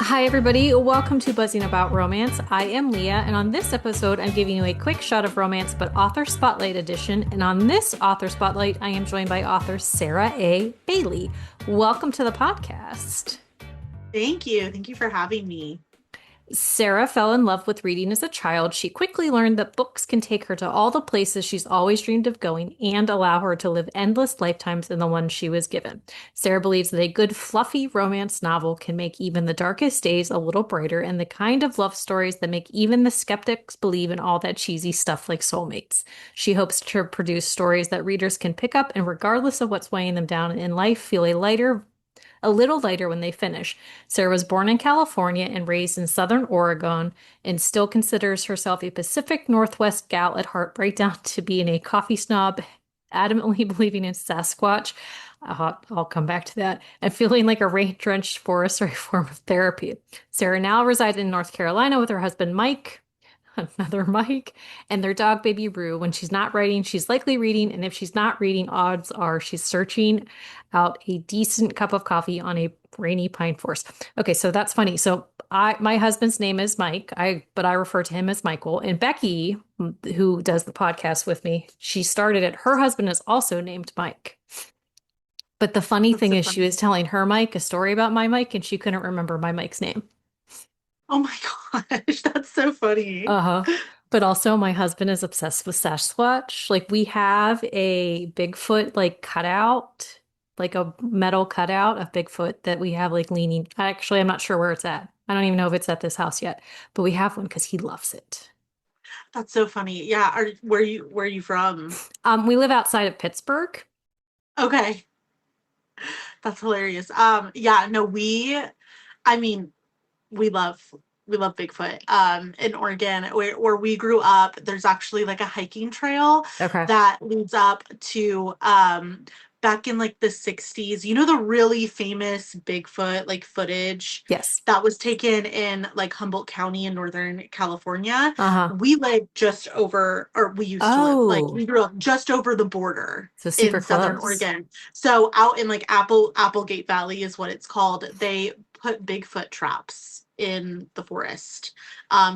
Hi, everybody. Welcome to Buzzing About Romance. I am Leah, and on this episode, I'm giving you a quick shot of romance, but author spotlight edition. And on this author spotlight, I am joined by author Sarah A. Bailey. Welcome to the podcast. Thank you. Thank you for having me. Sarah fell in love with reading as a child. She quickly learned that books can take her to all the places she's always dreamed of going and allow her to live endless lifetimes in the one she was given. Sarah believes that a good, fluffy romance novel can make even the darkest days a little brighter, and the kind of love stories that make even the skeptics believe in all that cheesy stuff like soulmates. She hopes to produce stories that readers can pick up and, regardless of what's weighing them down in life, feel a little lighter when they finish. Sarah was born in California and raised in Southern Oregon and still considers herself a Pacific Northwest gal at heart, right down to being a coffee snob, adamantly believing in Sasquatch. I'll come back to that. And feeling like a rain-drenched forest are a form of therapy. Sarah now resides in North Carolina with her husband Mike, another Mike, and their dog baby Rue. When she's not writing, she's likely reading, and if she's not reading, odds are she's searching out a decent cup of coffee on a rainy pine forest. Okay, so that's funny. So my husband's name is Mike, but I refer to him as Michael. And Becky, who does the podcast with me, she started it. Her husband is also named Mike. But the funny That's thing so is, she funny. was telling her Mike a story about my Mike, and she couldn't remember my Mike's name. Oh my gosh, that's so funny. Uh-huh. But also my husband is obsessed with Sasquatch. Like we have a Bigfoot like cutout, like a metal cutout of Bigfoot that we have like leaning. Actually, I'm not sure where it's at. I don't even know if it's at this house yet, but we have one because he loves it. That's so funny. Yeah, where are you from? We live outside of Pittsburgh. Okay, that's hilarious. Yeah, no, I mean, we love we love Bigfoot. In Oregon, where we grew up, there's actually like a hiking trail Okay. that leads up to back in like the 60s. You know the really famous Bigfoot like footage Yes. that was taken in like Humboldt County in Northern California. Uh-huh. We live just over, or we used to live, like Oh, we grew up just over the border so in super Southern close. Oregon. So out in like Applegate Valley is what it's called. They put Bigfoot traps in the forest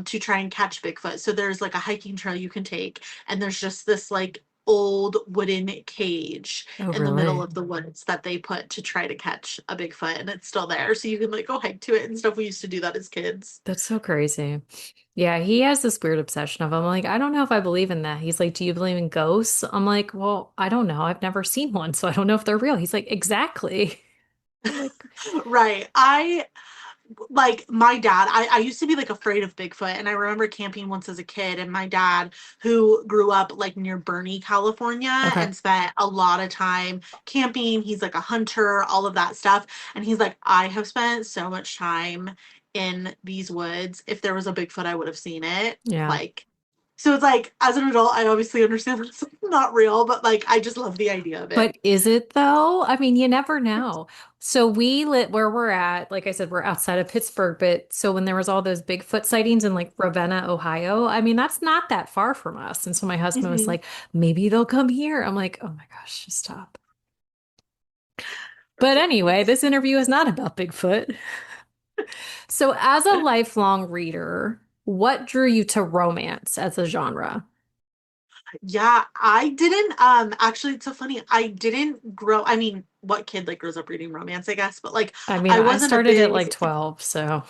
to try and catch Bigfoot. So there's like a hiking trail you can take, and there's just this like old wooden cage Oh, in the middle really? of the woods that they put to try to catch a Bigfoot, and it's still there. So you can like go hike to it and stuff. We used to do that as kids. That's so crazy. Yeah, he has this weird obsession of, I'm like, I don't know if I believe in that. He's like, do you believe in ghosts? I'm like, well, I don't know. I've never seen one, so I don't know if they're real. He's like, exactly. I'm like, Right. I like my dad, I used to be like afraid of Bigfoot, and I remember camping once as a kid, and my dad, who grew up like near Bernie, California, okay. and spent a lot of time camping. He's like a hunter, all of that stuff. And he's like, I have spent so much time in these woods. If there was a Bigfoot, I would have seen it. Yeah. Like, so it's like as an adult, I obviously understand that it's not real, but like I just love the idea of it. But is it though? I mean, you never know. So we lit where we're at, like I said, we're outside of Pittsburgh, but so when there was all those Bigfoot sightings in like Ravenna, Ohio, I mean, that's not that far from us. And so my husband was Mhm. like, maybe they'll come here. I'm like, oh my gosh, just stop. But anyway, this interview is not about Bigfoot. So, as a lifelong reader, what drew you to romance as a genre? Yeah, I didn't actually it's so funny. I didn't grow I mean, what kid like grows up reading romance, I guess, but like I mean, I I wasn't a started at like big 12, so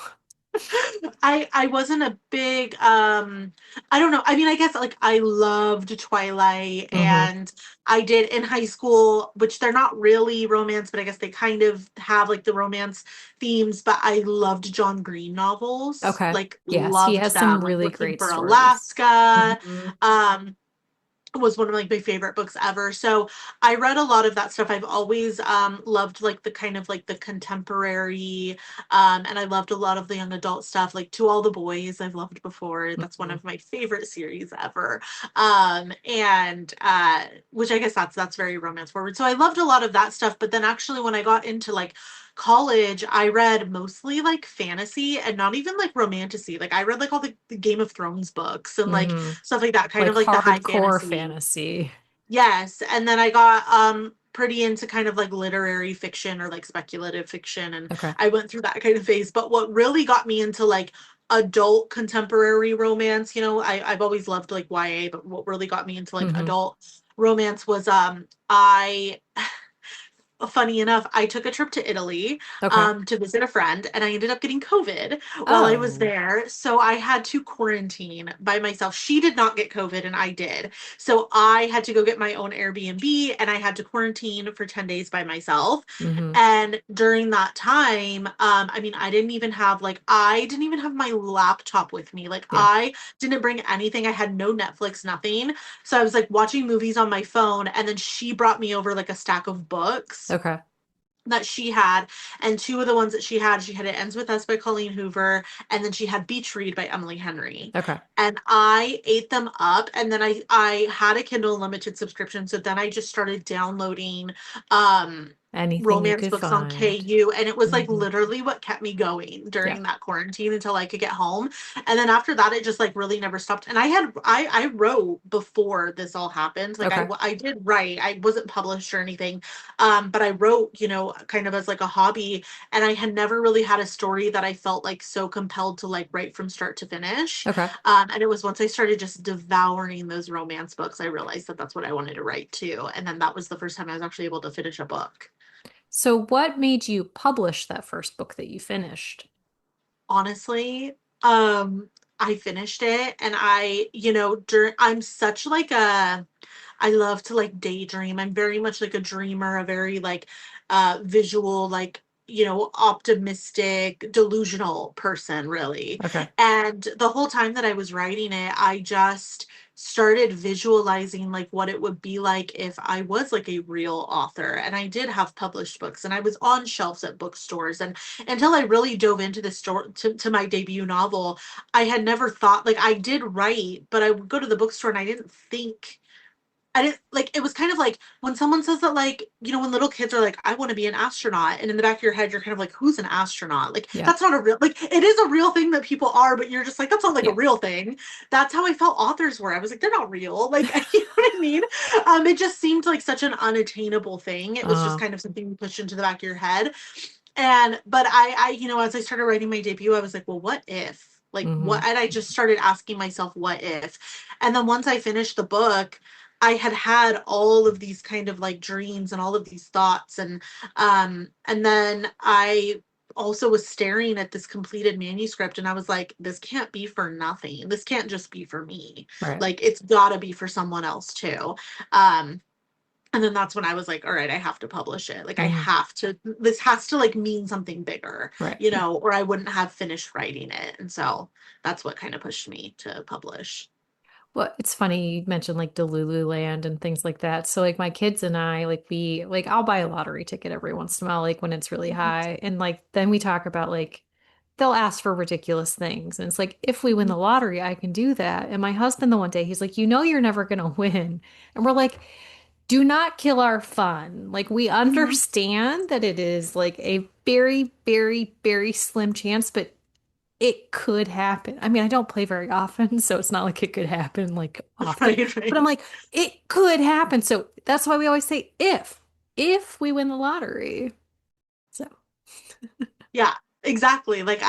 I wasn't a big I don't know. I mean, I guess like I loved Twilight, hmm. and I did in high school, which they're not really romance, but I guess they kind of have like the romance themes, but I loved John Green novels. Okay. Like Yes, he loved has some them, like really Looking great for stories. Alaska. Hmm. Um was one of like my favorite books ever. So I read a lot of that stuff. I've always loved like the kind of like the contemporary and I loved a lot of the young adult stuff like To All the Boys I've loved before. That's one Hmm. of my favorite series ever. And which I guess that's very romance forward. So I loved a lot of that stuff, but then actually when I got into like college, I read mostly like fantasy and not even like romantasy. Like I read like all the Game of Thrones books and like Hmm. stuff like that, kind Like of like the high hardcore fantasy. fantasy. Yes, and then I got pretty into kind of like literary fiction or like speculative fiction, and Okay. I went through that kind of phase. But what really got me into like adult contemporary romance, I've always loved like YA, but what really got me into like Hmm. adult romance was I funny enough, I took a trip to Italy Okay. to visit a friend, and I ended up getting COVID while I was Oh. there. So I had to quarantine by myself. She did not get COVID, and I did. So I had to go get my own Airbnb, and I had to quarantine for 10 days by myself. Hmm. And during that time, I mean, I didn't even have my laptop with me. Like, Yeah. I didn't bring anything. I had no Netflix, nothing. So I was like watching movies on my phone, and then she brought me over like a stack of books Okay. that she had, and two of the ones that she had It Ends With Us by Colleen Hoover, and then she had Beach Read by Emily Henry. Okay. And I ate them up, and then I had a Kindle Unlimited subscription, so then I just started downloading um Anything you romance could books on find. KU, and it was like Hmm. literally what kept me going Yeah. during that quarantine until I could get home. And then after that it just like really never stopped. And I wrote before this all happened. Like Okay. I did write. I wasn't published or anything, but I wrote, kind of as like a hobby, and I had never really had a story that I felt like so compelled to like write from start to finish. Okay. And it was once I started just devouring those romance books, I realized that that's what I wanted to write too. And then that was the first time I was actually able to finish a book. So what made you publish that first book that you finished? Honestly, I finished it, and I'm such like I love to like daydream. I'm very much like a dreamer, a very like visual, like, optimistic, delusional person, really. Okay. And the whole time that I was writing it, I just started visualizing like what it would be like if I was like a real author. And I did have published books, and I was on shelves at bookstores. And until I really dove into the store to my debut novel, I had never thought, like, I did write, but I would go to the bookstore and I didn't like, it was kind of like when someone says that, like, when little kids are like, I want to be an astronaut, and in the back of your head you're kind of like, who's an astronaut? Like, Yeah. that's not a real, like, it is a real thing that people are, but you're just like, that's not like a Yeah. real thing. That's how I felt authors were. I was like, they're not real. Like, you know what I mean? It just seemed like such an unattainable thing. It was just Uh, kind of something you pushed into the back of your head. But as I started writing my debut, I was like, well, what if? Like, hmm. what? And I just started asking myself, what if? And then once I finished the book, I had all of these kind of like dreams and all of these thoughts. And then I also was staring at this completed manuscript, and I was like, this can't be for nothing. This can't just be for me. Right. Like, it's gotta be for someone else too. Um, and then that's when I was like, all right, I have to publish it. Like, I Hmm. have to, this has to like mean something bigger, Right. or I wouldn't have finished writing it. And so that's what kind of pushed me to publish. Well, it's funny you mentioned like Delulu Land and things like that. So like my kids and I, like we like I'll buy a lottery ticket every once in a while, like when it's really high. And like then we talk about like they'll ask for ridiculous things. And it's like if we win the lottery, I can do that. And my husband the one day, he's like, you're never gonna win. And we're like, do not kill our fun. Like we Mhm. understand that it is like a very, very, very slim chance, but it could happen. I mean, I don't play very often, so it's not like it could happen like often. Right, But I'm right. like, it could happen. So that's why we always say if we win the lottery. So, Yeah, exactly. Like,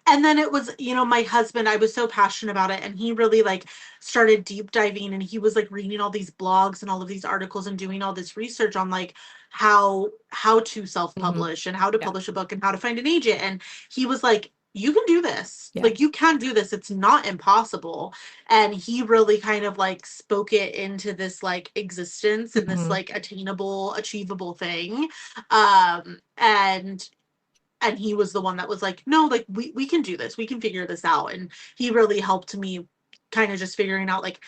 and then it was, my husband, I was so passionate about it, and he really like started deep diving, and he was like reading all these blogs and all of these articles and doing all this research on like how to mhm. self-publish and how to Yeah, publish a book and how to find an agent. And he was like, you can do this. yeah. Like, you can do this. It's not impossible. And he really kind of like spoke it into this like existence and this Hmm. like attainable, achievable thing. And he was the one that was like, no, like, we can do this, we can figure this out. And he really helped me kind of just figuring out, like,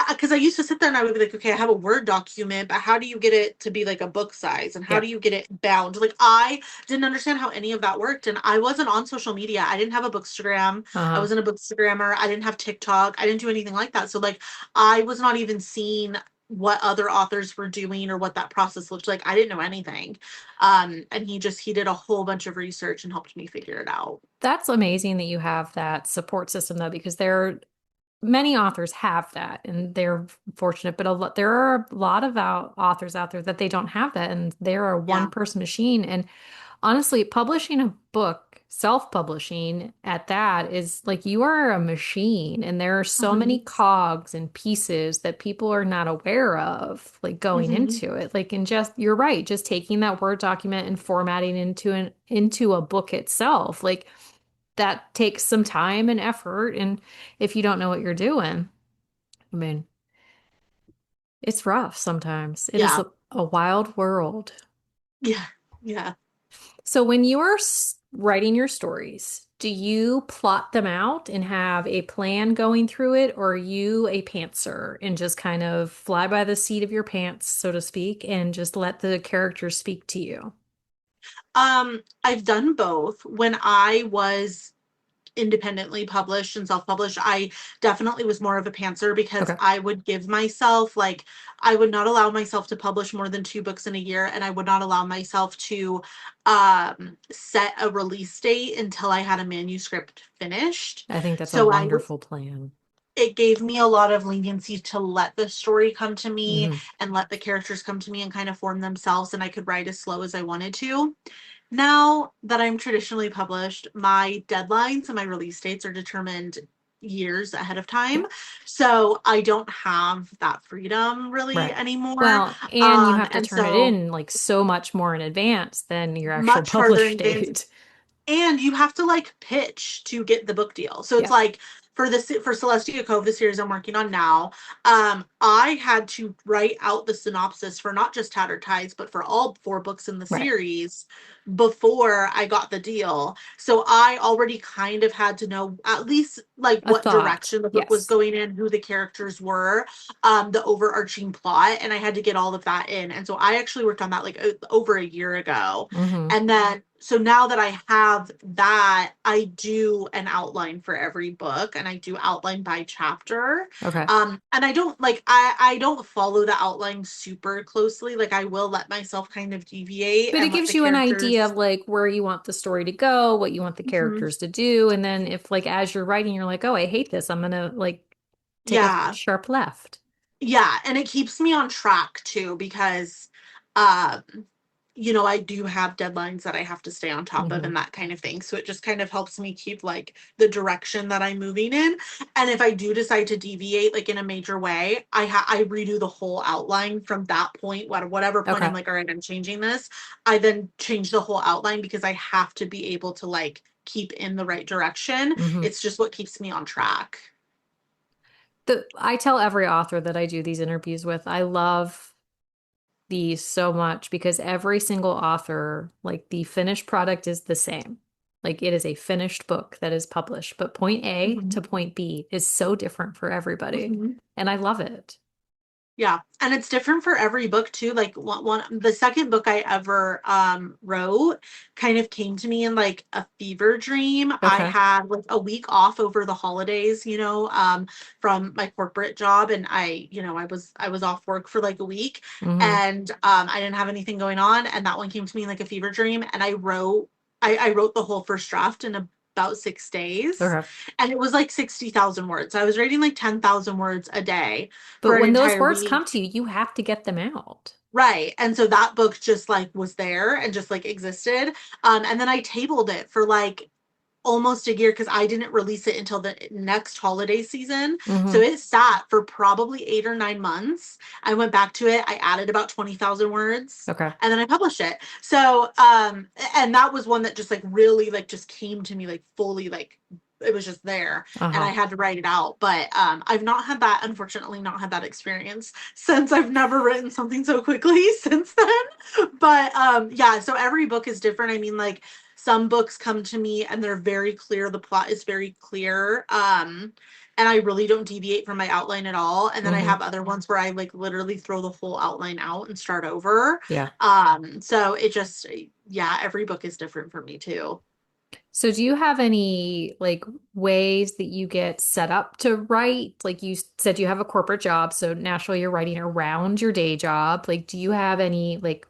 because I used to sit there and I would be like, okay, I have a Word document, but how do you get it to be like a book size, and how Yeah. do you get it bound? Like, I didn't understand how any of that worked, and I wasn't on social media. I didn't have a bookstagram. I Uh-huh. wasn't a bookstagrammer. I didn't have TikTok. I didn't do anything like that. So like, I was not even seeing what other authors were doing or what that process looked like. I didn't know anything. And he did a whole bunch of research and helped me figure it out. That's amazing that you have that support system though, because there many authors have that and they're fortunate, but there are a lot of authors out there that they don't have that and they're a one Yeah. person machine. And honestly, publishing a book, self-publishing at that is like you are a machine and there are so many Hmm. cogs and pieces that people are not aware of like going Hmm. into it. Like and just you're right, just taking that Word document and formatting into a book itself. Like that takes some time and effort and if you don't know what you're doing, I mean, it's rough sometimes. It is Yeah. a wild world. Yeah. Yeah. So when you are writing your stories, do you plot them out and have a plan going through it, or are you a pantser and just kind of fly by the seat of your pants, so to speak, and just let the characters speak to you? I've done both. When I was independently published and self-published, I definitely was more of a pantser because Okay. I would give myself like I would not allow myself to publish more than 2 books in a year, and I would not allow myself to set a release date until I had a manuscript finished. I think that's a So I would wonderful plan. it gave me a lot of leniency to let the story come to me Hmm. and let the characters come to me and kind of form themselves, and I could write as slow as I wanted to. Now that I'm traditionally published, my deadlines and my release dates are determined years ahead of time. Yeah, So I don't have that freedom really right. anymore. Well, and you have to And turn it so in like so much more in advance than your actual much farther publish in advance, date. and you have to like pitch to get the book deal. So it's Yeah, like for Celestia Cove, the series I'm working on now, I had to write out the synopsis for not just Tattered Tides, but for all 4 books in the right. series before I got the deal. So I already kind of had to know at least like A what thought. direction the book was Yes. going in, who the characters were, the overarching plot, and I had to get all of that in. And so I actually worked on that like over a year ago. Hmm. And then, so now that I have that, I do an outline for every book and I do outline by chapter. Okay. And I don't like, I don't follow the outline super closely. Like I will let myself kind of deviate But it and let the gives you an idea characters. of like where you want the story to go, what you want the Mhm. characters to do. And then if like as you're writing, you're like, oh, I hate this, I'm gonna like take a Yeah. sharp left. Yeah, and it keeps me on track too because um I do have deadlines that I have to stay on top of Hmm. and that kind of thing. So it just kind of helps me keep like the direction that I'm moving in. And if I do decide to deviate like in a major way, I redo the whole outline from that point. Whatever point I'm Okay. like, all right, I'm changing this. I then change the whole outline because I have to be able to like keep in the right direction. Hmm. It's just what keeps me on track. I tell every author that I do these interviews with, I love these so much because every single author, like the finished product is the same. Like it is a finished book that is published, but point A to Mhm. point B is so different for everybody. Mhm. And I love it. Yeah, and it's different for every book too. Like the second book I ever wrote kind of came to me in like a fever dream. I Okay. had like a week off over the holidays, from my corporate job, and I was off work for like a week, Hmm. and I didn't have anything going on, and that one came to me in like a fever dream, and I wrote the whole first draft in about 6 days, Okay. and it was like 60,000 words. I was writing like 10,000 words a day But for an when those entire words come week. to you, you have to get them out. Right. And so that book just like was there and just like existed. And then I tabled it for like almost a year because I didn't release it until the next holiday season. So Hmm. it sat for probably 8 or 9 months. I went back to it. I added about 20,000 words Okay. and then I published it. So, and that was one that just like really like just came to me like fully like it was just there and I Uh-huh. had to write it out. But I've not had that, unfortunately, not had that experience since. I've never written something so quickly since then. But yeah, so every book is different. I mean, like some books come to me and they're very clear, the plot is very clear, and I really don't deviate from my outline at all. And then I Hmm. have other ones where I like literally throw the whole outline out and start over. Yeah. So it just, yeah, every book is different for me too. So do you have any like ways that you get set up to write? Like you said you have a corporate job, so naturally you're writing around your day job. Like do you have any like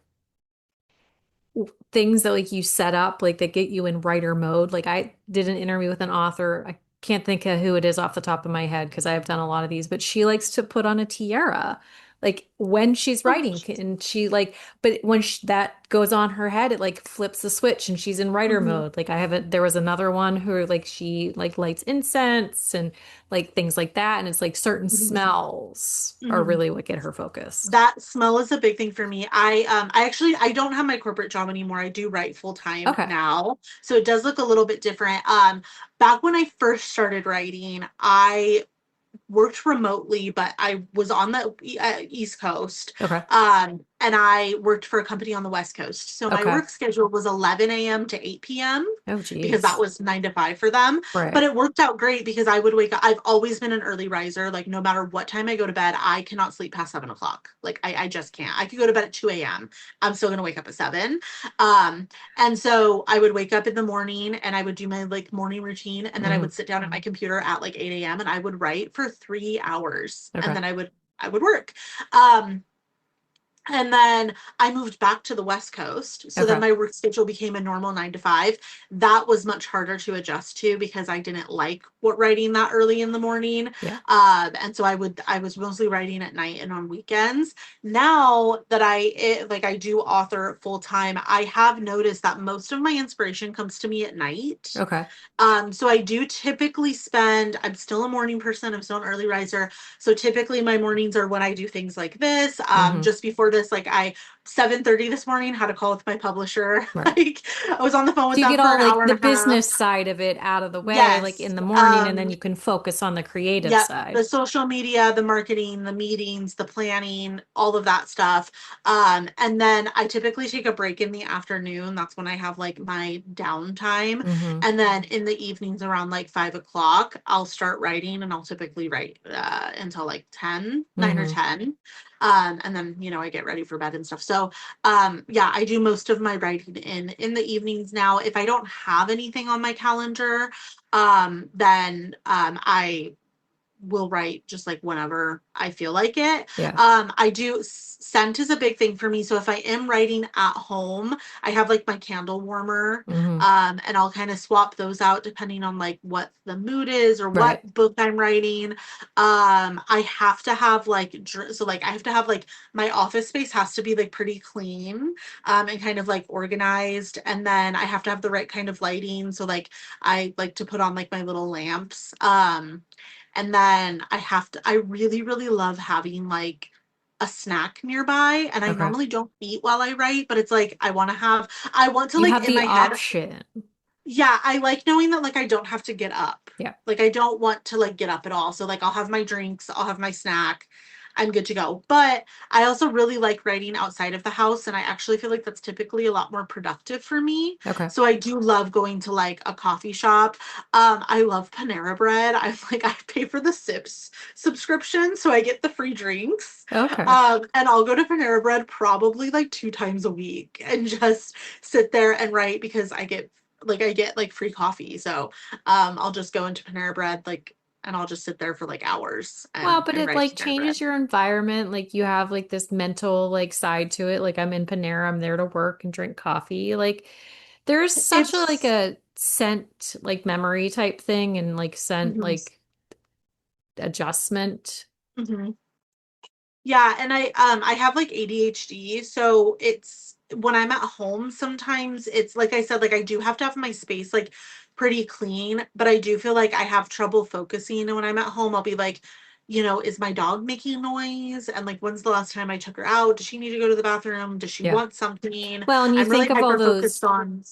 things that like you set up like that get you in writer mode? Like I did an interview with an author. can't think of who it is off the top of my head because I have done a lot of these, but she likes to put on a tiara. Like when she's Oh, writing, and she like, but when that goes on her head, it like flips the switch and she's in writer mhm. mode. Like I haven't, there was another one who like she like lights incense and like things like that. And it's like certain Mhm. smells are Mhm. really what get her focused. That smell is a big thing for me. I actually I don't have my corporate job anymore. I do write full time Okay. now. So it does look a little bit different. Back when I first started writing, I worked remotely, but I was on the East Coast. Okay. And I worked for a company on the West Coast. So my Okay. work schedule was 11 a.m. to 8 p.m. Oh, because that geez. was 9 to 5 for them. But Right. it worked out great because I would wake up. I've always been an early riser. Like no matter what time I go to bed, I cannot sleep past 7 o'clock. Like I just can't. I could go to bed at 2 a.m. I'm still gonna wake up at 7. Um, and so I would wake up in the morning and I would do my like morning routine and then I Hmm. would sit down at my computer at like 8 a.m. and I would write for 3 hours and Okay. then I would work. Um, and then I moved back to the West Coast. So then Okay. my work schedule became a normal 9 to 5. That was much harder to adjust to because I didn't like what writing that early in the morning. Yeah. And so I was mostly writing at night and on weekends. Now that I do author full time, I have noticed that most of my inspiration comes to me at night. Okay. So I do typically I'm still a morning person, I'm still an early riser. So typically my mornings are when I do things like this. Hmm. Just before this, like I 7:30 this morning had a call with my publisher. Right. Like I was on the phone with So you them get for all an like hour the and a half. business side of it out of the way, like Yes. in the morning, and then you can focus on the creative Yep. side. The social media, the marketing, the meetings, the planning, all of that stuff. And then I typically take a break in the afternoon. That's when I have like my downtime. Hmm. And then in the evenings around like 5 o'clock, I'll start writing and I'll typically write until like 10, 9 or Hmm. 10. And then, I get ready for bed and stuff. So yeah, I do most of my writing in the evenings now. If I don't have anything on my calendar, then I will write just like whenever I feel like it. Yeah. I do scent is a big thing for me. So if I am writing at home, I have like my candle warmer, Hmm. and I'll kind of swap those out depending on like what the mood is or Right. what book I'm writing. I have to have like so like I have to have like my office space has to be like pretty clean, and kind of like organized, and then I have to have the right kind of lighting. So like I like to put on like my little lamps. And then I really, really love having like a snack nearby. And I Okay. normally don't eat while I write, but it's like I want to You like have in the my head, option. yeah, I like knowing that like I don't have to get up. Yeah. Like I don't want to like get up at all. So like I'll have my drinks, I'll have my snack. I'm good to go. But I also really like writing outside of the house and I actually feel like that's typically a lot more productive for me. Okay. So I do love going to like a coffee shop. I love Panera Bread. I like I pay for the Sips subscription so I get the free drinks. Okay. And I'll go to Panera Bread probably like 2 times a week and just sit there and write because I get like free coffee. So I'll just go into Panera Bread like and I'll just sit there for like hours Well, but and it write like Panera Bread. changes your environment. Like you have like this mental like side to it. Like I'm in Panera, I'm there to work and drink coffee. Like there's such a like It's a scent like memory type thing and like scent mhm, like adjustment. mhm. Yeah, and I have like ADHD, so it's when I'm at home sometimes it's like I said, like I do have to have my space like pretty clean, but I do feel like I have trouble focusing. And when I'm at home, I'll be like, is my dog making noise? And like when's the last time I took her out? Does she need to go to the bathroom? Does she Yeah. want something? Well, and you I'm really think of all hyper focused those on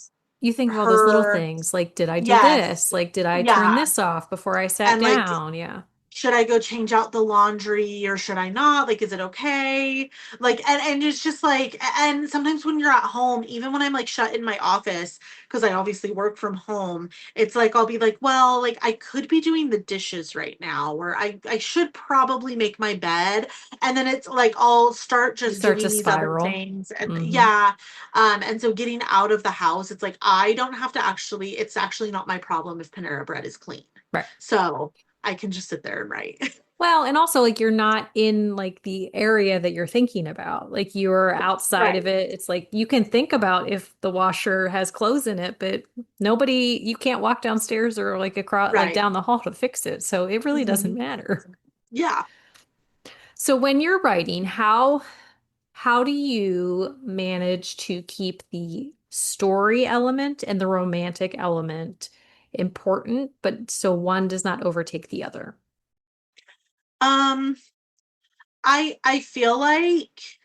you think of all those little her. things like did I do Yes. this? Like did I turn Yeah. this off before I sat And like down? Yeah. should I go change out the laundry or should I not? Like, is it okay? Like, and it's just like, and sometimes when you're at home, even when I'm like shut in my office, because I obviously work from home, it's like I'll be like, well, like I could be doing the dishes right now, or I should probably make my bed. And then it's like I'll start You just start doing to these other spiral. things. And Hmm. yeah. And so getting out of the house, it's like I don't have to actually, it's actually not my problem if Panera Bread is clean. Right. So I can just sit there and write. Well, and also like you're not in like the area that you're thinking about. Like you're outside of Right. it. It's like you can think about if the washer has clothes in it, but you can't walk downstairs or like across like Right. down the hall to fix it. So it really doesn't Mhm. matter. Yeah. So when you're writing, how do you manage to keep the story element and the romantic element important, but so one does not overtake the other? Um, I feel like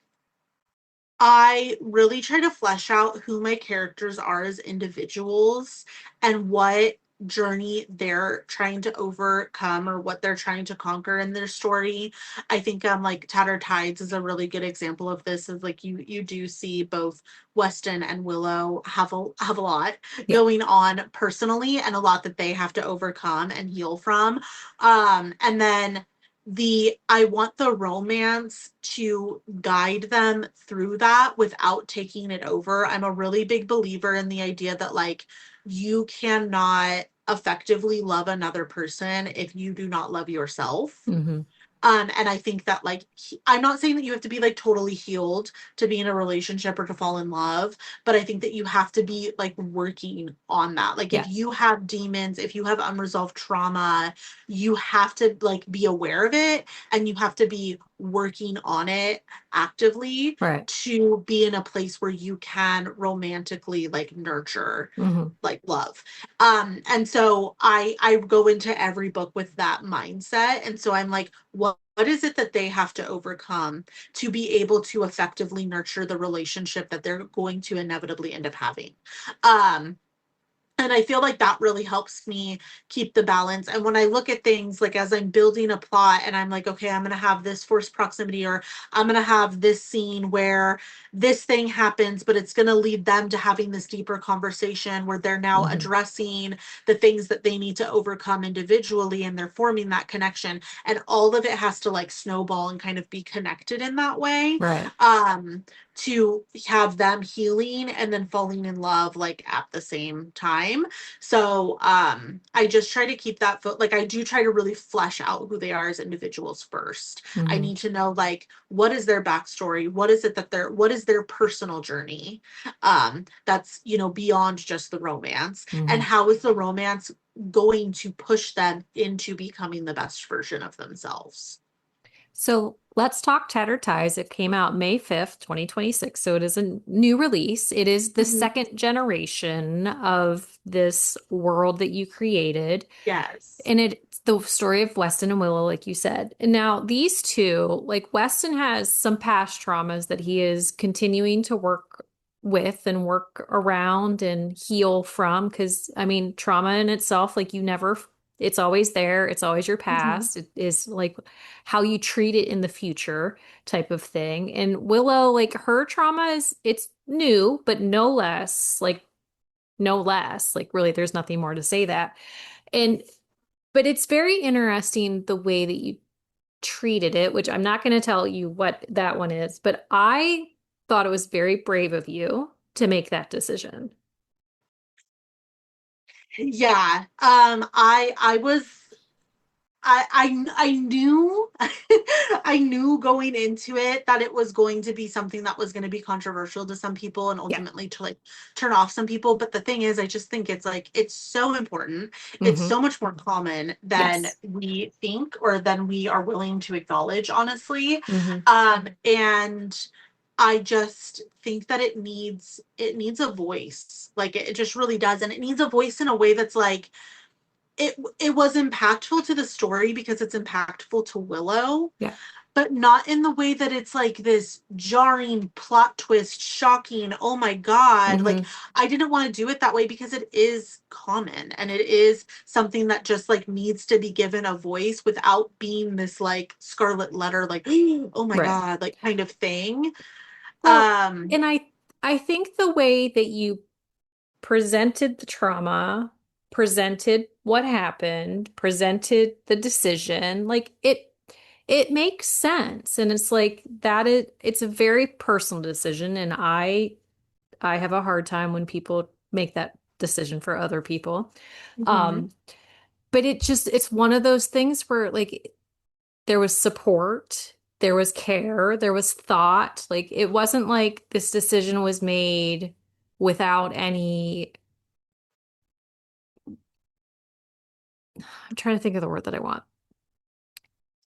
I really try to flesh out who my characters are as individuals and what journey they're trying to overcome or what they're trying to conquer in their story. I think like Tattered Tides is a really good example of this. Is like you do see both Weston and Willow have a lot Yeah. going on personally and a lot that they have to overcome and heal from. And then the I want the romance to guide them through that without taking it over. I'm a really big believer in the idea that like you cannot effectively love another person if you do not love yourself. Hmm. And I think that like I'm not saying that you have to be like totally healed to be in a relationship or to fall in love, but I think that you have to be like working on that. Like if Yes. you have demons, if you have unresolved trauma, you have to like be aware of it and you have to be working on it actively Right. to be in a place where you can romantically like nurture Hmm. like love. And so I go into every book with that mindset. And so I'm like, what is it that they have to overcome to be able to effectively nurture the relationship that they're going to inevitably end up having? Um, and I feel like that really helps me keep the balance. And when I look at things like as I'm building a plot and I'm like, okay, I'm going to have this forced proximity, or I'm going to have this scene where this thing happens, but it's going to lead them to having this deeper conversation where they're now Hmm. addressing the things that they need to overcome individually and they're forming that connection. And all of it has to like snowball and kind of be connected in that way. Right. Um, to have them healing and then falling in love like at the same time. So I just try to keep that like I do try to really flesh out who they are as individuals first. I Hmm. need to know like what is their backstory, what is it that they're what is their personal journey that's beyond just the romance, and Hmm. how is the romance going to push them into becoming the best version of themselves. So let's talk Tattered Ties. It came out May 5th, 2026. So it is a new release. It is the Mhm. second generation of this world that you created. Yes. And it's the story of Weston and Willow, like you said. And now these two, like Weston has some past traumas that he is continuing to work with and work around and heal from. Because, I mean, trauma in itself, like you never, it's always there. It's always your Mhm. past. It is like how you treat it in the future type of thing. And Willow, like her trauma it's new, but no less. Like really, there's nothing more to say that. And but it's very interesting the way that you treated it, which I'm not going to tell you what that one is, but I thought it was very brave of you to make that decision. Yeah. I was I knew I knew going into it that it was going to be something that was going to be controversial to some people and Yeah. ultimately to like turn off some people. But the thing is, I just think it's like it's so important. It's Hmm. so much more common than Yes. we think or than we are willing to acknowledge, honestly. Hmm. And I just think that it needs a voice. Like it just really does. And it needs a voice in a way that's like it was impactful to the story because it's impactful to Willow, Yeah. but not in the way that it's like this jarring plot twist, shocking, oh my God. Like, Hmm. I didn't want to do it that way because it is common and it is something that just like needs to be given a voice without being this like scarlet letter, like, oh my Right. God, like kind of thing. Well, Um, and I think the way that you presented the trauma, presented what happened, presented the decision, like it makes sense. And it's like it's a very personal decision. And I have a hard time when people make that decision for other people. mhm. Um, but it's one of those things where like there was support, there was care, there was thought. Like it wasn't like this decision was made without any, I'm trying to think of the word that I want.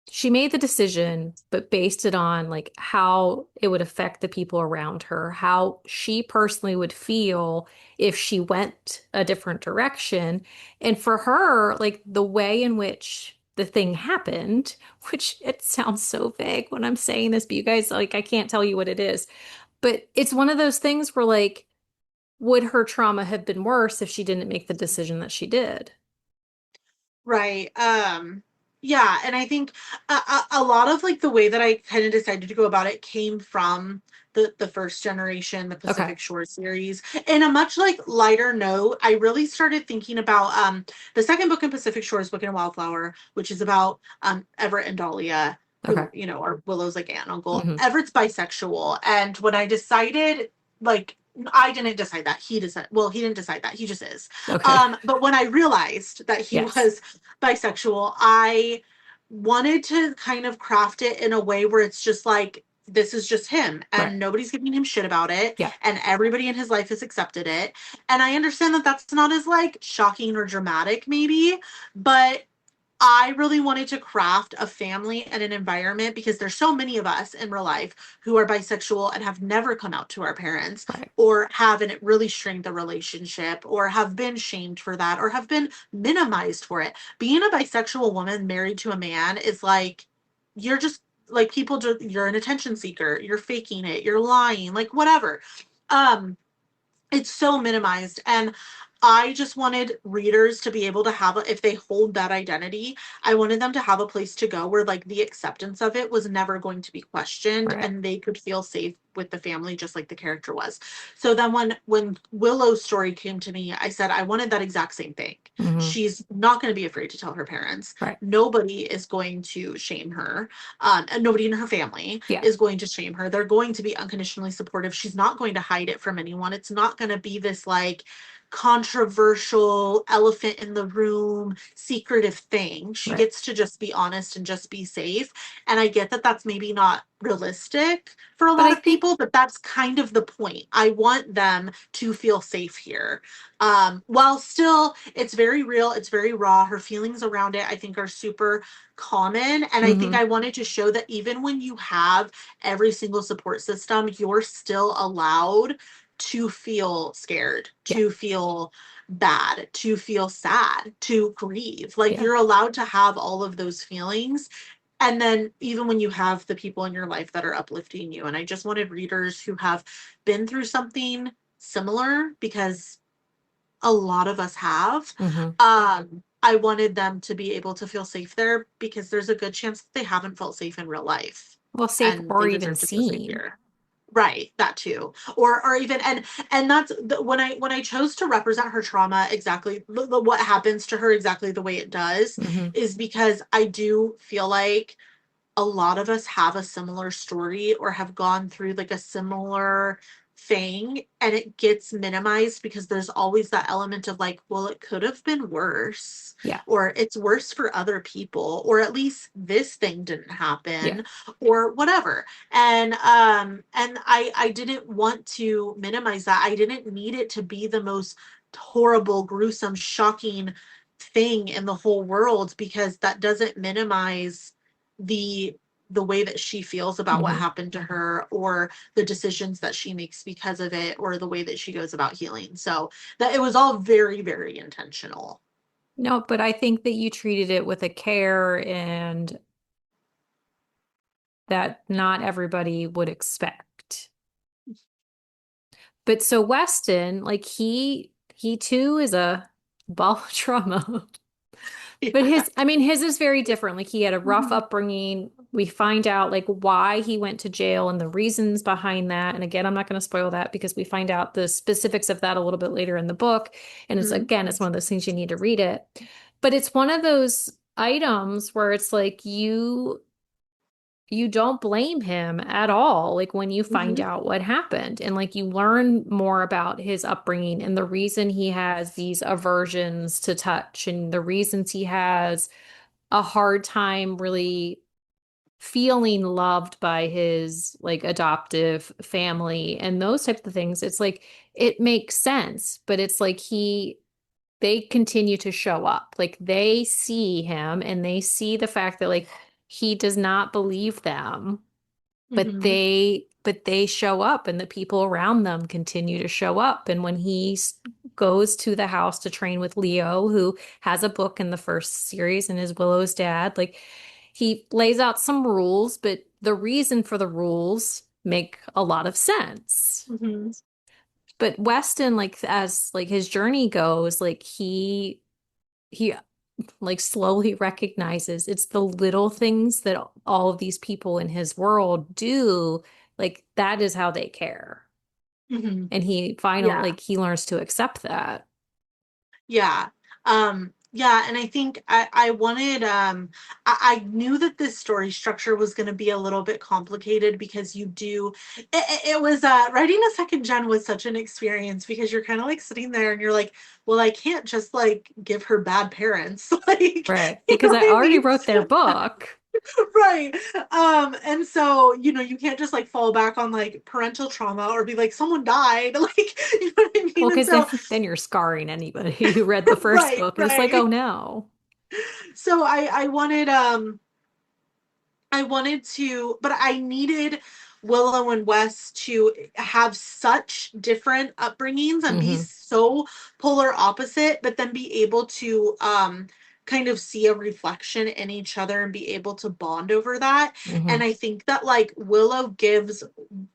She made the decision, but based it on like how it would affect the people around her, how she personally would feel if she went a different direction. And for her, like the way in which the thing happened, which it sounds so vague when I'm saying this, but you guys, like, I can't tell you what it is. But it's one of those things where, like, would her trauma have been worse if she didn't make the decision that she did? Right. Yeah, and I think a lot of like the way that I kind of decided to go about it came from the first generation, the Okay. Pacific Shore series. In a much like lighter note, I really started thinking about the second book in Pacific Shores, Book and Wildflower, which is about Everett and Dahlia, Okay. who, are Willow's like aunt and uncle. Hmm. Everett's bisexual, and when I decided like I didn't decide that. He decided, well, he didn't decide that. He just is. Okay. But when I realized that he Yes. was bisexual, I wanted to kind of craft it in a way where it's just like, this is just him Right. and nobody's giving him shit about it Yeah. and everybody in his life has accepted it. And I understand that that's not as like shocking or dramatic maybe, but I really wanted to craft a family and an environment because there's so many of us in real life who are bisexual and have never come out to our parents Right. or have, and it really strained the relationship or have been shamed for that or have been minimized for it. Being a bisexual woman married to a man is like, you're just like people do, you're an attention seeker, you're faking it, you're lying, like whatever. Um, it's so minimized, and I just wanted readers to be able to have if they hold that identity, I wanted them to have a place to go where like the acceptance of it was never going to be questioned Right. and they could feel safe with the family just like the character was. So then when Willow's story came to me, I said I wanted that exact same thing. Hmm. She's not going to be afraid to tell her parents. Right. Nobody is going to shame her, and nobody in her family Yeah. is going to shame her. They're going to be unconditionally supportive. She's not going to hide it from anyone. It's not going to be this like controversial elephant in the room secretive thing. She Right. gets to just be honest and just be safe. And I get that that's maybe not realistic for a But lot I of think, people, but that's kind of the point. I want them to feel safe here. While still it's very real, it's very raw. Her feelings around it, I think, are super common. And I think hmm I wanted to show that even when you have every single support system, you're still allowed to feel scared, yeah. to feel bad, to feel sad, to grieve. Like Yeah. you're allowed to have all of those feelings. And then even when you have the people in your life that are uplifting you. And I just wanted readers who have been through something similar because a lot of us have. Hmm. I wanted them to be able to feel safe there because there's a good chance that they haven't felt safe in real life Well, safe and or they even deserve to feel safe seen. here. Right, that too. Or even and that's when I chose to represent her trauma exactly what happens to her exactly the way it does Hmm. is because I do feel like a lot of us have a similar story or have gone through like a similar thing and it gets minimized because there's always that element of like, well, it could have been worse Yeah. or it's worse for other people or at least this thing didn't Yeah. happen or whatever. And I didn't want to minimize that. I didn't need it to be the most horrible, gruesome, shocking thing in the whole world because that doesn't minimize the the way that she feels about what Hmm. happened to her or the decisions that she makes because of it or the way that she goes about healing. So that it was all very, very intentional. No, but I think that you treated it with a care and that not everybody would expect. But so Weston, like he too is a ball of trauma. But Yeah. his, I mean, his is very different. Like he had a rough Mhm. upbringing. We find out like why he went to jail and the reasons behind that. And again, I'm not going to spoil that because we find out the specifics of that a little bit later in the book. And it's Mhm. again, it's one of those things you need to read it. But it's one of those items where it's like you don't blame him at all, like when you find Mhm. out what happened and like you learn more about his upbringing and the reason he has these aversions to touch and the reasons he has a hard time really. feeling loved by his like adoptive family and those types of things, it's like it makes sense, but it's like they continue to show up. Like they see him and they see the fact that like he does not believe them, Hmm. but they show up and the people around them continue to show up. And when goes to the house to train with Leo, who has a book in the first series and is Willow's dad, like he lays out some rules, but the reason for the rules make a lot of sense. Hmm. But Weston, like as like his journey goes, like he like slowly recognizes it's the little things that all of these people in his world do, like that is how they care. Hmm. And he finally Yeah. like he learns to accept that. Yeah. Yeah, and I think I wanted I knew that this story structure was going to be a little bit complicated because it was writing a second gen was such an experience because you're kind of like sitting there and you're like, well, I can't just like give her bad parents. Like, Right. you Because know I what I already mean? wrote their book. Right. And so, you can't just like fall back on like parental trauma or be like, someone died. Like, you know what I Well, mean? And because then so, then you're scarring anybody who read the first right, book. And it's like, right. oh no. So I wanted to, but I needed Willow and Wes to have such different upbringings and be Hmm. so polar opposite, but then be able to kind of see a reflection in each other and be able to bond over that. And Hmm. I think that like Willow gives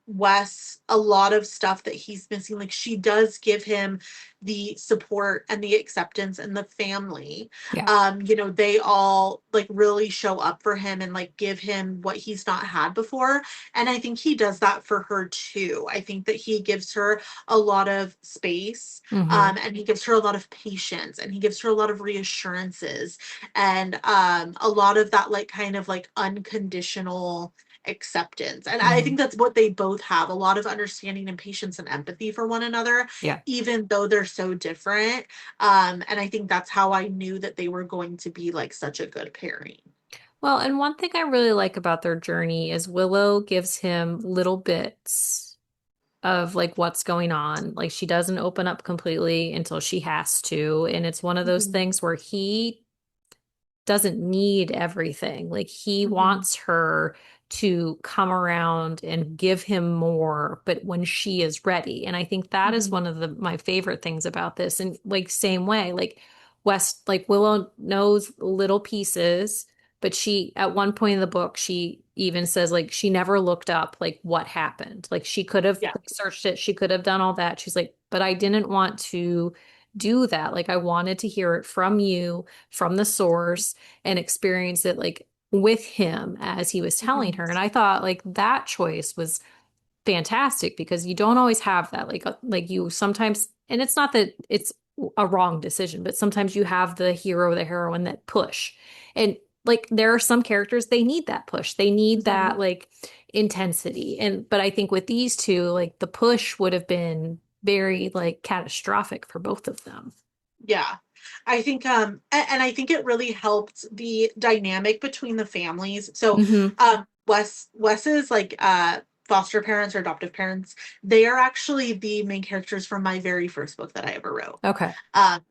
Wes a lot of stuff that he's missing. Like she does give him the support and the acceptance and the family. Yeah. They all like really show up for him and like give him what he's not had before. And I think he does that for her too. I think that he gives her a lot of space, Hmm. and he gives her a lot of patience and he gives her a lot of reassurances and a lot of that like kind of like unconditional acceptance. And I Hmm. think that's what they both have, a lot of understanding and patience and empathy for one another, Yeah. even though they're so different. And I think that's how I knew that they were going to be like such a good pairing. Well, and one thing I really like about their journey is Willow gives him little bits of like what's going on. Like she doesn't open up completely until she has to. And it's one of those Mhm. things where he doesn't need everything. Like he Mhm. wants her to come around and give him more, but when she is ready. And I think that is Mhm. one of my favorite things about this. And like same way, like like Willow knows little pieces, but she at one point in the book, she even says like she never looked up like what happened. Like she could have Yeah. like, searched it, she could have done all that. She's like, but I didn't want to do that. Like I wanted to hear it from you, from the source and experience it like with him as he was telling Mhm. her. And I thought like that choice was fantastic because you don't always have that. Like you sometimes, and it's not that it's a wrong decision, but sometimes you have the hero, the heroine that push. And like there are some characters they need that push. They need Mhm. that like intensity. And but I think with these two, like the push would have been very like catastrophic for both of them. Yeah. I think and I think it really helped the dynamic between the families. So Hmm. Wes's like foster parents or adoptive parents, they are actually the main characters from my very first book that I ever wrote. Okay.